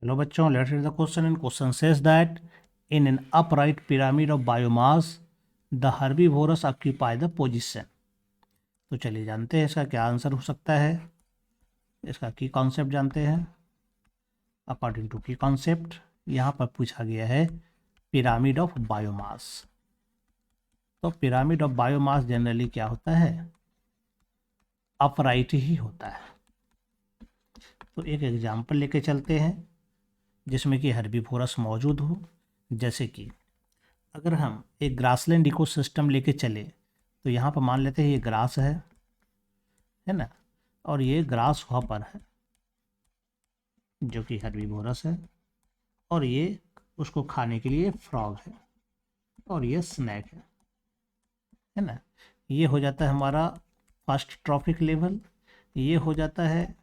Hello बच्चों, let's read the question and question says that in an upright pyramid of biomass the herbivores occupy the position. तो चलिए जानते हैं इसका क्या आंसर हो सकता है। इसका की कॉन्सेप्ट जानते हैं। अकॉर्डिंग टू की कॉन्सेप्ट यहाँ पर पूछा गया है पिरामिड ऑफ बायोमास। तो पिरामिड ऑफ बायोमास जनरली क्या होता है, अपराइट ही होता है। तो एक एग्जाम्पल लेके चलते हैं जिसमें कि हर्बीवोरस मौजूद हो। जैसे कि अगर हम एक ग्रासलैंड इकोसिस्टम लेके चले तो यहाँ पर मान लेते हैं ये ग्रास है ना, और ये ग्रास हॉपर है जो कि हर्बीवोरस है, और ये उसको खाने के लिए फ्रॉग है, और ये स्नैक है ना। ये हो जाता है हमारा फर्स्ट ट्रॉफिक लेवल, ये हो जाता है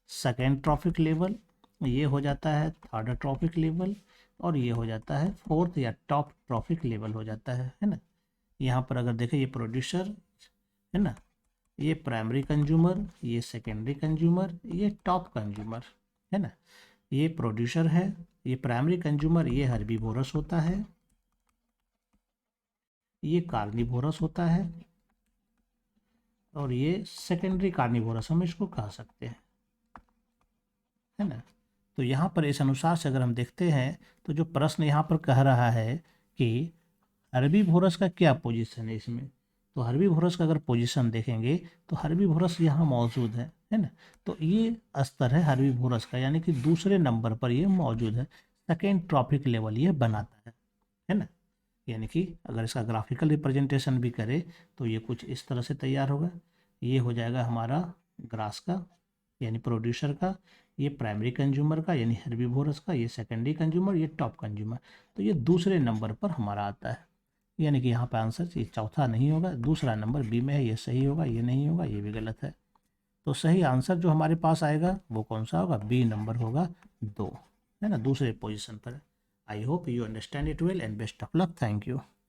सेकेंड ट्रॉफिक लेवल, ये हो जाता है थर्ड ट्रॉफिक लेवल, और ये हो जाता है फोर्थ या टॉप ट्रॉफिक लेवल हो जाता है ना। यहाँ पर अगर देखें ये प्रोड्यूसर है ना, ये प्राइमरी कंज्यूमर, ये सेकेंडरी कंज्यूमर, ये टॉप कंज्यूमर है ना। ये प्रोड्यूसर है, ये प्राइमरी कंज्यूमर, ये हर्बीवोरस होता है, ये कार्निवोरस होता है, और ये सेकेंडरी कार्निवोरस हम इसको कह सकते हैं, है ना। तो यहाँ पर इस अनुसार से अगर हम देखते हैं तो जो प्रश्न यहाँ पर कह रहा है कि हर्बीवोरस का क्या पोजीशन है इसमें, तो हर्बीवोरस का अगर पोजीशन देखेंगे तो हर्बीवोरस यहाँ मौजूद है ना। तो ये स्तर है हर्बीवोरस का, यानी कि दूसरे नंबर पर ये मौजूद है, सेकेंड ट्रॉफिक लेवल ये बनाता है ना। यानी कि अगर इसका ग्राफिकल रिप्रेजेंटेशन भी करे तो ये कुछ इस तरह से तैयार होगा। ये हो जाएगा हमारा ग्रास का यानी प्रोड्यूसर का, ये प्राइमरी कंज्यूमर का यानी हर्बीवोरस का, ये सेकेंडरी कंज्यूमर, ये टॉप कंज्यूमर। तो ये दूसरे नंबर पर हमारा आता है, यानी कि यहाँ पे आंसर ये चौथा नहीं होगा, दूसरा नंबर बी में है, ये सही होगा, ये नहीं होगा, ये भी गलत है। तो सही आंसर जो हमारे पास आएगा वो कौन सा होगा, बी नंबर होगा 2, है ना, दूसरे पोजीशन पर। I hope you understand it well and best of luck. Thank you.